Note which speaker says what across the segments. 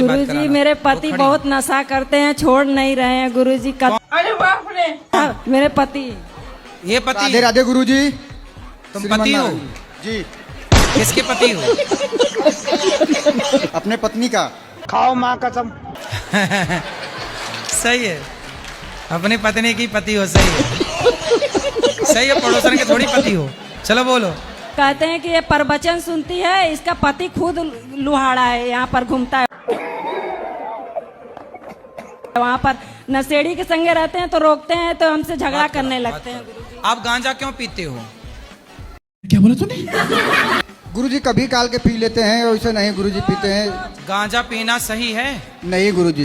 Speaker 1: गुरुजी मेरे पति बहुत नशा करते हैं, छोड़ नहीं रहे हैं गुरुजी। अरे बाप रे, मेरे पति।
Speaker 2: ये पति?
Speaker 3: राधे राधे गुरुजी।
Speaker 2: तुम पति हो?
Speaker 3: जी।
Speaker 2: किसके पति हो?
Speaker 3: अपने पत्नी का।
Speaker 4: खाओ माँ कसम।
Speaker 2: सही है, अपनी पत्नी की पति हो। सही है, सही है, पड़ोसन के थोड़ी पति हो। चलो बोलो।
Speaker 1: कहते हैं कि ये प्रवचन सुनती है, इसका पति खुद लुहाड़ा है, यहाँ पर घूमता है, वहाँ पर नशेड़ी के संगे रहते हैं तो रोकते हैं तो हमसे झगड़ा करने लगते हैं। गुरुजी
Speaker 2: आप गांजा क्यों पीते हो?
Speaker 4: क्या बोला तूने?
Speaker 3: गुरुजी कभी काल के पी लेते हैं, वैसे नहीं गुरुजी पीते हैं।
Speaker 2: गांजा पीना सही है?
Speaker 3: नहीं गुरुजी।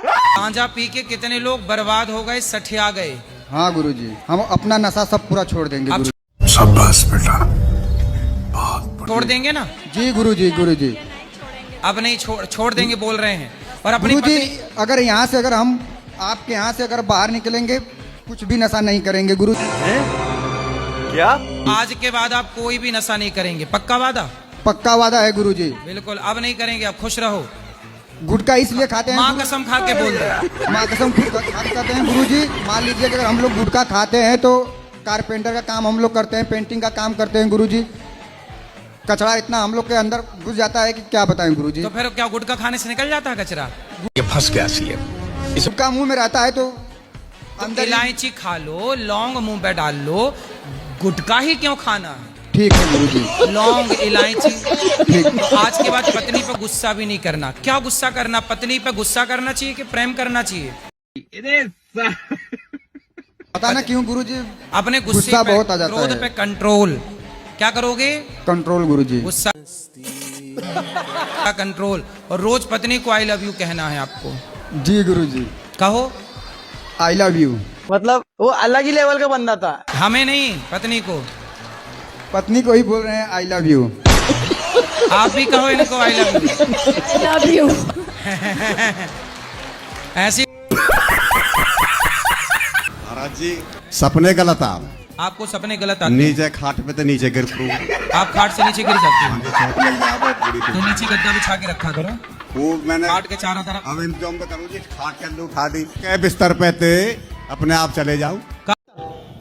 Speaker 2: गांजा पी के कितने लोग बर्बाद हो गए, सठिया गए।
Speaker 3: हाँ गुरुजी, हम अपना नशा सब पूरा छोड़ देंगे।
Speaker 2: आप
Speaker 4: शाबाश बेटा।
Speaker 2: छोड़ देंगे ना?
Speaker 3: जी गुरुजी। गुरुजी
Speaker 2: अब नहीं छोड़ देंगे बोल रहे हैं। और अपनी
Speaker 3: गुरुजी
Speaker 2: पत्नी,
Speaker 3: अगर यहाँ से अगर हम आपके यहाँ से अगर बाहर निकलेंगे कुछ भी नशा नहीं करेंगे गुरुजी।
Speaker 4: क्या?
Speaker 2: आज के बाद आप कोई भी नशा नहीं करेंगे, पक्का वादा?
Speaker 3: पक्का वादा है गुरुजी।
Speaker 2: बिल्कुल, अब नहीं करेंगे, अब खुश रहो।
Speaker 3: गुटखा इसलिए खाते हैं,
Speaker 2: माँ कसम खा के बोल दो।
Speaker 3: माँ कसम खाते हैं गुरुजी। मान लीजिए कि अगर हम लोग गुटखा खाते हैं तो कारपेंटर का काम हम लोग करते हैं, पेंटिंग का काम करते हैं गुरुजी। कचरा इतना हम लोग के अंदर घुस जाता है कि क्या बताएं गुरुजी।
Speaker 2: तो फिर क्या गुटखा खाने से निकल जाता है कचरा?
Speaker 4: ये फंस गया सी है।
Speaker 3: गुटखा मुंह में रहता है तो अंदर
Speaker 2: इलायची खा लो, लौंग मुंह पे डाल लो, गुटखा ही क्यों खाना है?
Speaker 3: ठीक है गुरुजी।
Speaker 2: लौंग इलायची।
Speaker 3: ठीक।
Speaker 2: तो आज के बाद पत्नी पे गुस्सा भी नहीं करना। क्या गुस्सा करना? पत्नी पे गुस्सा करना चाहिए कि प्रेम करना चाहिए?
Speaker 3: पता ना क्यों गुरुजी
Speaker 2: अपने
Speaker 3: गुस्सा
Speaker 2: गुस्से पे,
Speaker 3: बहुत आ जाता
Speaker 2: क्रोध
Speaker 3: है।
Speaker 2: पे कंट्रोल। क्या करोगे?
Speaker 3: कंट्रोल गुरुजी।
Speaker 2: गुस्सा का कंट्रोल। और रोज पत्नी को आई लव यू कहना है आपको।
Speaker 3: जी गुरुजी।
Speaker 2: कहो।
Speaker 3: I love you.
Speaker 4: मतलब वो अलग ही लेवल का बंदा था।
Speaker 2: हमें नहीं, पत्नी को।
Speaker 3: पत्नी को ही बोल रहे हैं आई लव यू।
Speaker 2: आप भी कहो इनको I love you.
Speaker 1: Love you.
Speaker 2: ऐसी
Speaker 5: महाराज जी सपने गलत आप।
Speaker 2: आपको सपने गलत आते हैं।
Speaker 5: नीचे खाट पे तो नीचे गिर पड़ू।
Speaker 2: आप खाट से नीचे गिर जाते हैं।
Speaker 5: चोट लग जाए पूरी
Speaker 2: तो नीचे गद्दा बिछा के रखा करो,
Speaker 5: वो मैंने
Speaker 2: खाट के चारों तरफ।
Speaker 5: अब इंतजाम तो करूँ जी, खाट के अंदर उठा दी के बिस्तर पे थे, अपने आप चले जाऊं।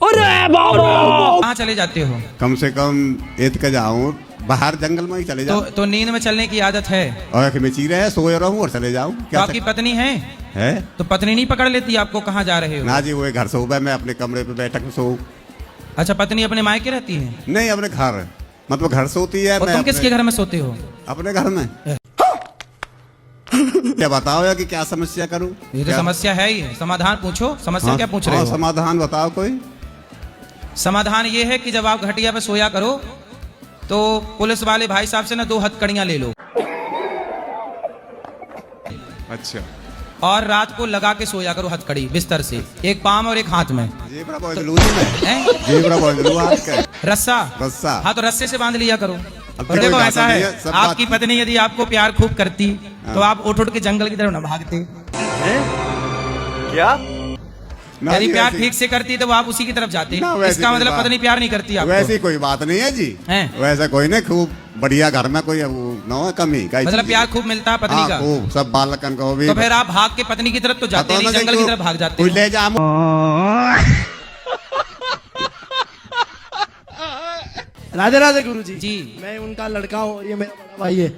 Speaker 2: कहाँ चले जाते हो?
Speaker 5: कम से कम एत के जाऊं, बाहर जंगल में ही चले जाऊं।
Speaker 2: तो नींद में चलने की आदत है?
Speaker 5: और आँख में चीरे है, सोए रहूं और चले जाऊं।
Speaker 2: तो आपकी पत्नी है?
Speaker 5: है
Speaker 2: तो पत्नी नहीं पकड़ लेती आपको कहाँ जा रहे हो?
Speaker 5: ना जी, वो घर सो गए, मैं अपने कमरे पे बैठक में सो।
Speaker 2: अच्छा, पत्नी अपने मायके रहती है?
Speaker 5: नहीं, अपने घर, मतलब घर सोती है।
Speaker 2: और
Speaker 5: मैं
Speaker 2: तुम किसके घर में सोते हो?
Speaker 5: अपने घर में। क्या बताओ या कि क्या समस्या करूं?
Speaker 2: ये तो समस्या है ही है। समाधान पूछो। समस्या क्या पूछ रहे हो?
Speaker 5: समाधान बताओ कोई।
Speaker 2: समाधान ये है कि जब आप घटिया पे सोया करो तो पुलिस वाले भाई साहब से ना 2 हथकड़ियां ले लो।
Speaker 5: अच्छा।
Speaker 2: और रात को लगा के सोया करो हथकड़ी बिस्तर से, एक पाम और एक हाथ में।
Speaker 5: जेबरा बांध लूं जी मैं।
Speaker 2: हैं?
Speaker 5: जेबरा बांध लूं हाथ का।
Speaker 2: रस्सा?
Speaker 5: रस्सा।
Speaker 2: हाँ, तो रस्से से बांध लिया करो।
Speaker 5: अब
Speaker 2: और
Speaker 5: तो
Speaker 2: देखो
Speaker 5: कोई
Speaker 2: ऐसा
Speaker 5: बात नहीं
Speaker 2: है,
Speaker 5: है, सब
Speaker 2: आपकी
Speaker 5: बात-
Speaker 2: पत्नी यदि आपको प्यार खूब करती तो आप उठ उठ के जंगल की तरफ न भागते।
Speaker 4: क्या?
Speaker 5: ना
Speaker 2: यदि
Speaker 5: जी,
Speaker 2: प्यार
Speaker 5: वैसी-
Speaker 2: ठीक से करती तो आप उसी की तरफ जाते।
Speaker 5: ना, वैसी
Speaker 2: इसका
Speaker 5: कोई
Speaker 2: मतलब
Speaker 5: बात-
Speaker 2: पत्नी प्यार नहीं करती आपको।
Speaker 5: वैसी कोई बात नहीं है जी।
Speaker 2: हैं?
Speaker 5: वैसा कोई नहीं, खूब बढ़िया घर में कोई वो न कमी का
Speaker 2: मतलब प्यार खूब मिलता है पत्नी का।
Speaker 5: खूब, सब बालकन को भी।
Speaker 2: तो फिर आप भाग के पत्नी की तरफ तो जाते नहीं, जंगल की तरफ भाग जाते
Speaker 5: कोई
Speaker 2: हो।
Speaker 5: ले जा।
Speaker 6: राधे राधे गुरुजी।
Speaker 2: जी।
Speaker 6: मैं उनका लड़का हूँ, ये मेरा बड़ा भाई है।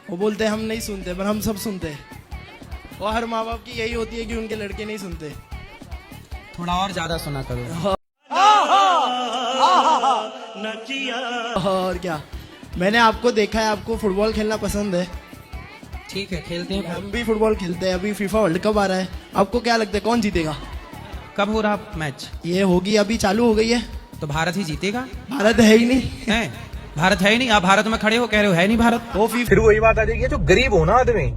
Speaker 6: वो बोलते हैं हम नहीं सुनते, पर हम सब सुनते हैं। और हर माँ बाप की यही होती है कि उनके लड़के नहीं सुनते।
Speaker 2: थोड़ा और ज्यादा सुना करो।
Speaker 6: और क्या, मैंने आपको देखा है, आपको फुटबॉल खेलना पसंद है।
Speaker 2: ठीक है, खेलते हैं।
Speaker 6: हम भी फुटबॉल खेलते हैं। अभी फीफा वर्ल्ड कप आ रहा है, आपको क्या लगता है कौन जीतेगा?
Speaker 2: कब हो रहा मैच?
Speaker 6: ये होगी, अभी चालू हो गई है।
Speaker 2: तो भारत ही जीतेगा।
Speaker 6: भारत है ही नहीं।
Speaker 2: है? भारत है ही नहीं। आप भारत में खड़े हो, कह रहे हो है नहीं भारत।
Speaker 6: वो
Speaker 4: फिर वही बात आ जाएगी, जो गरीब हो ना आदमी,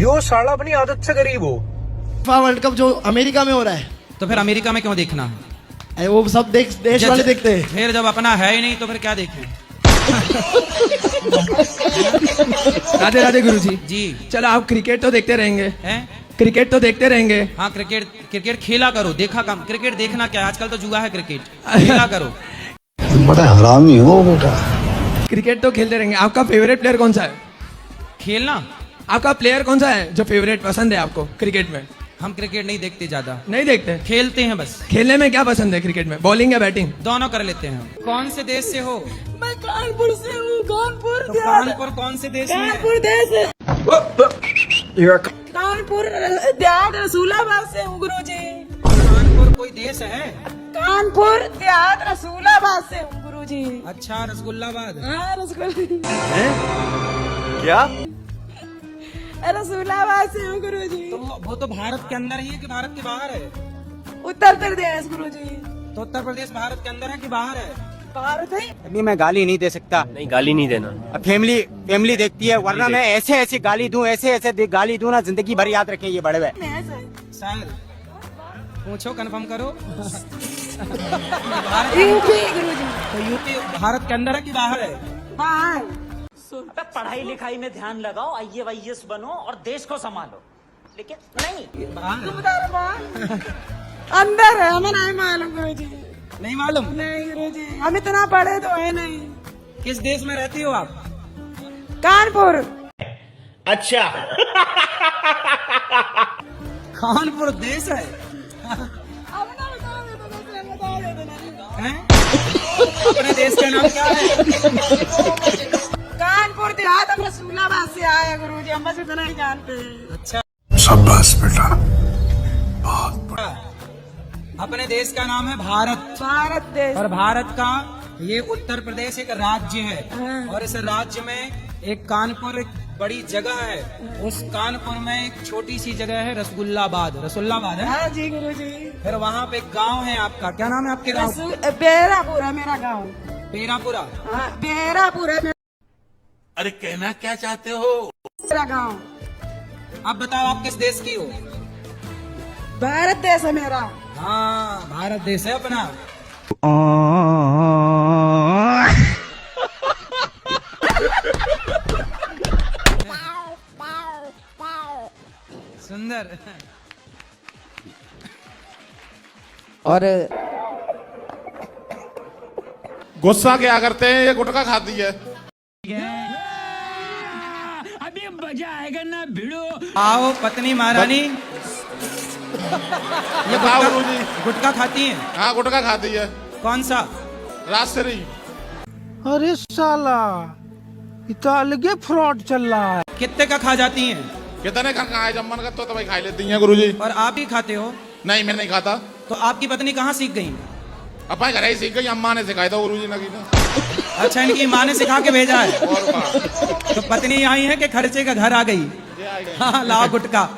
Speaker 4: यो साला अपनी आदत से गरीब हो।
Speaker 6: फीफा वर्ल्ड कप जो अमेरिका में हो रहा है,
Speaker 2: तो फिर अमेरिका में क्यों देखना है?
Speaker 6: अरे वो सब देश वाले देखते हैं।
Speaker 2: फिर जब अपना है ही नहीं तो फिर क्या देखें?
Speaker 7: राधे राधे गुरुजी।
Speaker 2: जी।
Speaker 7: चलो आप क्रिकेट तो देखते रहेंगे।
Speaker 2: हैं?
Speaker 7: क्रिकेट तो देखते रहेंगे।
Speaker 2: हाँ, क्रिकेट खेला करो, देखा कम। क्रिकेट देखना क्या है, आजकल तो जुआ है क्रिकेट। खेला करो।
Speaker 4: बड़ा हरामी हो बेटा।
Speaker 7: क्रिकेट तो खेलते रहेंगे। आपका फेवरेट प्लेयर कौन सा है?
Speaker 2: खेलना,
Speaker 7: आपका प्लेयर कौन सा है जो फेवरेट पसंद है आपको क्रिकेट में?
Speaker 2: हम क्रिकेट नहीं देखते ज्यादा,
Speaker 7: नहीं देखते?
Speaker 2: खेलते हैं बस।
Speaker 7: खेलने में क्या पसंद है क्रिकेट में, बॉलिंग या बैटिंग?
Speaker 2: दोनों कर लेते हैं हम। कौन से देश से हो?
Speaker 1: मैं कानपुर से हूँ, कानपुर
Speaker 2: तो कानपुर कौन से देश में है?
Speaker 1: कानपुर देश है। कानपुर देहात रसूलाबाद से हूँ गुरुजी।
Speaker 2: कानपुर कोई देश है?
Speaker 1: कानपुर देहात रसूलाबाद से हूँ गुरुजी।
Speaker 2: अच्छा, रसगुल्लाबाद।
Speaker 1: हाँ रसगुल्ला,
Speaker 4: क्या?
Speaker 1: रसूलाबाद से हूँ गुरुजी।
Speaker 2: तो वो तो भारत के अंदर ही है कि भारत के बाहर है?
Speaker 1: उत्तर प्रदेश गुरुजी।
Speaker 2: तो उत्तर प्रदेश भारत के अंदर है कि बाहर है?
Speaker 1: भारत है।
Speaker 8: अभी मैं गाली नहीं दे सकता।
Speaker 4: नहीं, गाली नहीं देना।
Speaker 8: अब फैमिली देखती है, वरना मैं ऐसे गाली दूं, ऐसे गाली दूं ना, जिंदगी भर याद रखें ये बड़े हुए।
Speaker 2: सर पूछो, कंफर्म करो।
Speaker 1: यूपी गुरुजी।
Speaker 2: तो यूपी भारत के अंदर है कि बाहर है?
Speaker 1: बाहर।
Speaker 9: पढ़ाई लिखाई में ध्यान लगाओ, IAS बनो और देश को संभालो, लेकिन नहीं।
Speaker 1: अंदर है, हमें नहीं मालूम गुरुजी।
Speaker 2: नहीं मालूम?
Speaker 1: नहीं गुरुजी, हम इतना पढ़े तो है नहीं।
Speaker 2: किस देश में रहती हो आप?
Speaker 1: कानपुर।
Speaker 9: अच्छा।
Speaker 2: कानपुर देश है? हैं? अपने देश का नाम क्या है?
Speaker 1: कानपुर देहात, हम रसूलाबाद से आए गुरुजी, हम बस इतना ही जानते हैं।
Speaker 2: अच्छा,
Speaker 5: शाबाश बेटा।
Speaker 2: अपने देश का नाम है भारत।
Speaker 1: भारत देश।
Speaker 2: और भारत का ये उत्तर प्रदेश एक राज्य है, और इस राज्य में एक कानपुर एक बड़ी जगह है। उस कानपुर में एक छोटी सी जगह है रसगुल्लाबाद, रसुल्लाबाद है।
Speaker 1: हाँ जी गुरुजी।
Speaker 2: फिर वहाँ पे एक गांव है आपका, क्या नाम है आपके गांव?
Speaker 1: बेरापुर है मेरा गाँव।
Speaker 2: पेरापुरा।
Speaker 1: हाँ, बेरापुर है
Speaker 9: अरे कहना क्या चाहते हो?
Speaker 1: मेरा गाँव।
Speaker 2: अब बताओ आप किस देश की हो?
Speaker 1: भारत देश है मेरा।
Speaker 2: हाँ, भारत देश है अपना। सुंदर।
Speaker 6: और
Speaker 5: गुस्सा क्या करते हैं, ये गुटखा खाती है।
Speaker 9: अभी मजा आएगा ना भिड़ो।
Speaker 2: आओ पत्नी महारानी, ये गुटखा खाती हैं?
Speaker 5: हाँ, गुटखा खाती है।
Speaker 2: कौन सा?
Speaker 5: राजश्री।
Speaker 6: अरे साला, इतना अलगे फ्रॉड चल रहा है।
Speaker 2: कितने का खा जाती हैं?
Speaker 5: कितने का खाए, जब मन करता तो भाई खा लेती हैं गुरुजी।
Speaker 2: और आप ही खाते हो?
Speaker 5: नहीं, मैं नहीं खाता।
Speaker 2: तो आपकी पत्नी कहाँ सीख गई?
Speaker 5: अपना घर ही सीख गई, अम्मा ने सिखाया था गुरुजी ने।
Speaker 2: अच्छा, इनकी माँ ने सिखा के भेजा है।
Speaker 5: और क्या?
Speaker 2: तो पत्नी आई है कि खर्चे का घर आ गई? हाँ, लाओ गुटखा।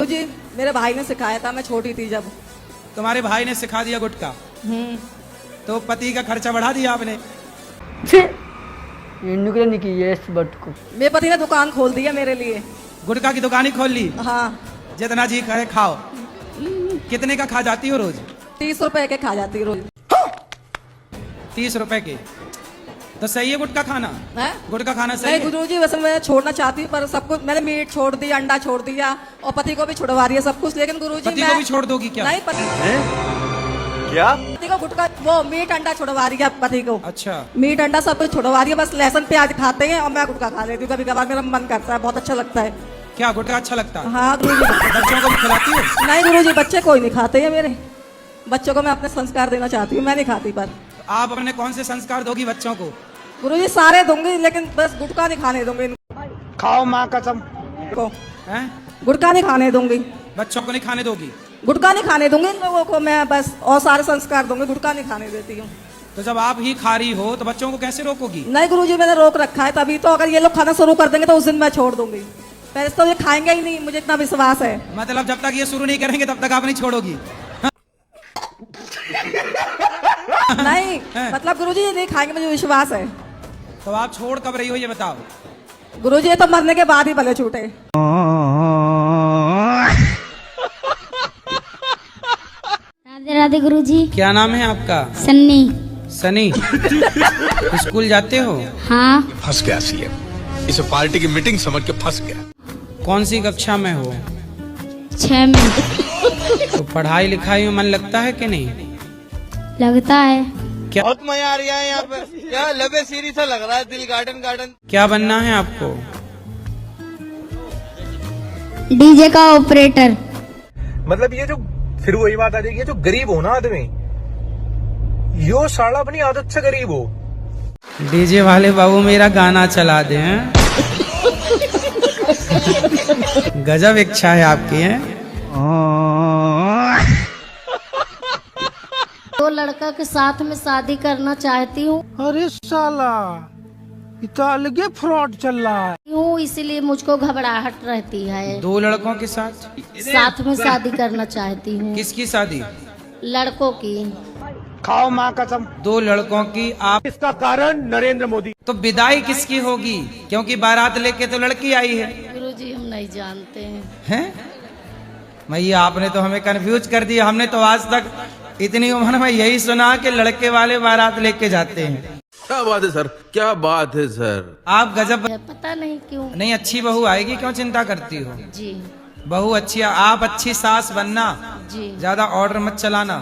Speaker 1: जी मेरे भाई ने सिखाया था, मैं छोटी थी जब।
Speaker 2: तुम्हारे भाई ने सिखा दिया गुटखा? तो पति का खर्चा बढ़ा दिया आपने?
Speaker 1: मेरे पति ने दुकान खोल दिया मेरे लिए।
Speaker 2: गुटखा की दुकान ही खोल ली?
Speaker 1: हाँ।
Speaker 2: जितना जी करे खाओ। कितने का खा जाती हो रोज?
Speaker 1: 30 रुपए के खा जाती रोज।
Speaker 2: 30 रुपए के? तो सही है गुटखा खाना?
Speaker 1: है?
Speaker 2: गुटखा खाना सही
Speaker 1: नहीं
Speaker 2: है?
Speaker 1: गुरुजी, वैसे मैं छोड़ना चाहती हूँ, पर सब कुछ मैंने मीट छोड़ दिया, अंडा छोड़ दिया, और पति को भी छुड़वा रही है सब कुछ। लेकिन गुरुजी
Speaker 2: पति को भी छोड़ दोगी क्या?
Speaker 1: नहीं,
Speaker 4: क्या?
Speaker 1: पति को गुटखा, वो मीट अंडा छुड़वा रही है पति को।
Speaker 2: अच्छा,
Speaker 1: मीट अंडा सब कुछ छुड़वा रही है, बस लहसुन प्याज खाते हैं और मैं गुटखा खा लेती हूँ। कभी कभार मेरा मन करता है, बहुत अच्छा लगता है।
Speaker 2: क्या गुटखा अच्छा लगता है?
Speaker 1: हाँ गुरुजी।
Speaker 2: बच्चों को भी खिलाती हो?
Speaker 1: नहीं गुरुजी, बच्चे कोई नहीं खाते हैं मेरे। बच्चों को मैं अपने संस्कार देना चाहती हूँ, मैं नहीं खाती। पर
Speaker 2: आप अपने कौन से संस्कार दोगी बच्चों को?
Speaker 1: गुरुजी सारे दूंगी, लेकिन बस गुटखा नहीं खाने दूंगी
Speaker 8: खाओ माँ कसम।
Speaker 1: को।
Speaker 2: हैं?
Speaker 1: गुटखा नहीं खाने दूंगी।
Speaker 2: बच्चों को नहीं खाने दोगी?
Speaker 1: गुटखा नहीं खाने दूंगी इन लोगों को मैं, बस और सारे संस्कार दूंगी, गुटखा नहीं खाने देती हूँ।
Speaker 2: तो जब आप ही खा रही हो तो बच्चों को कैसे रोकोगी?
Speaker 1: नहीं गुरुजी, मैंने रोक रखा है तभी तो। अगर ये लोग खाना शुरू कर देंगे तो उस दिन मैं छोड़ दूंगी। पहले तो ये खाएंगे ही नहीं, मुझे इतना विश्वास है।
Speaker 2: मतलब जब तक ये शुरू नहीं करेंगे तब तक आप नहीं छोड़ोगी?
Speaker 1: नहीं मतलब गुरुजी ये नहीं खाएंगे, मुझे विश्वास है।
Speaker 2: तो आप छोड़ कब रही हो ये बताओ?
Speaker 1: गुरुजी ये तो मरने के बाद ही भले छूटे।
Speaker 10: राधे राधे गुरुजी।
Speaker 2: क्या नाम है आपका?
Speaker 10: सन्नी।
Speaker 2: सनी। स्कूल जाते हो?
Speaker 10: हाँ।
Speaker 5: फंस गया सीएम, इसे पार्टी की मीटिंग समझ के फंस गया।
Speaker 2: कौन सी कक्षा में हो?
Speaker 10: 6 में।
Speaker 2: तो पढ़ाई लिखाई में मन लगता है कि नहीं?
Speaker 10: लगता है।
Speaker 2: क्या
Speaker 6: बहुत मजा आ रहा है यहाँ पे, क्या लबे सीरी सा लग रहा है, दिल गार्डन।
Speaker 2: क्या बनना है आपको?
Speaker 10: डीजे का ऑपरेटर।
Speaker 4: मतलब ये जो फिर वही बात आ जाएगी, जो गरीब हो ना आदमी, यो साला अपनी आदत से गरीब हो।
Speaker 2: डीजे वाले बाबू मेरा गाना चला दे हैं। गजब इच्छा है आपकी है।
Speaker 10: दो लड़का के साथ में शादी करना चाहती हूँ।
Speaker 6: अरे साला इतना अलगे फ्रॉड चल रहा है।
Speaker 10: इसीलिए मुझको घबराहट रहती है।
Speaker 2: दो लड़कों के साथ
Speaker 10: में शादी करना चाहती हूँ।
Speaker 2: किसकी शादी?
Speaker 10: लड़कों की।
Speaker 8: खाओ माँ कसम।
Speaker 2: दो लड़कों की। आप
Speaker 8: इसका कारण नरेंद्र मोदी।
Speaker 2: तो विदाई किसकी होगी? क्योंकि बारात लेके तो लड़की आई है।
Speaker 10: गुरुजी हम नहीं जानते
Speaker 2: हैं? भैया आपने तो हमें कंफ्यूज कर दिया। हमने तो आज तक इतनी उम्र में यही सुना कि लड़के वाले बारात लेके जाते हैं।
Speaker 11: क्या बात है सर, क्या बात है सर।
Speaker 2: आप गजब।
Speaker 10: पता नहीं क्यों।
Speaker 2: नहीं, अच्छी बहू आएगी, क्यों चिंता करती हो?
Speaker 10: जी
Speaker 2: बहू अच्छी। आप अच्छी सास बनना,
Speaker 10: जी।
Speaker 2: ज्यादा ऑर्डर मत चलाना।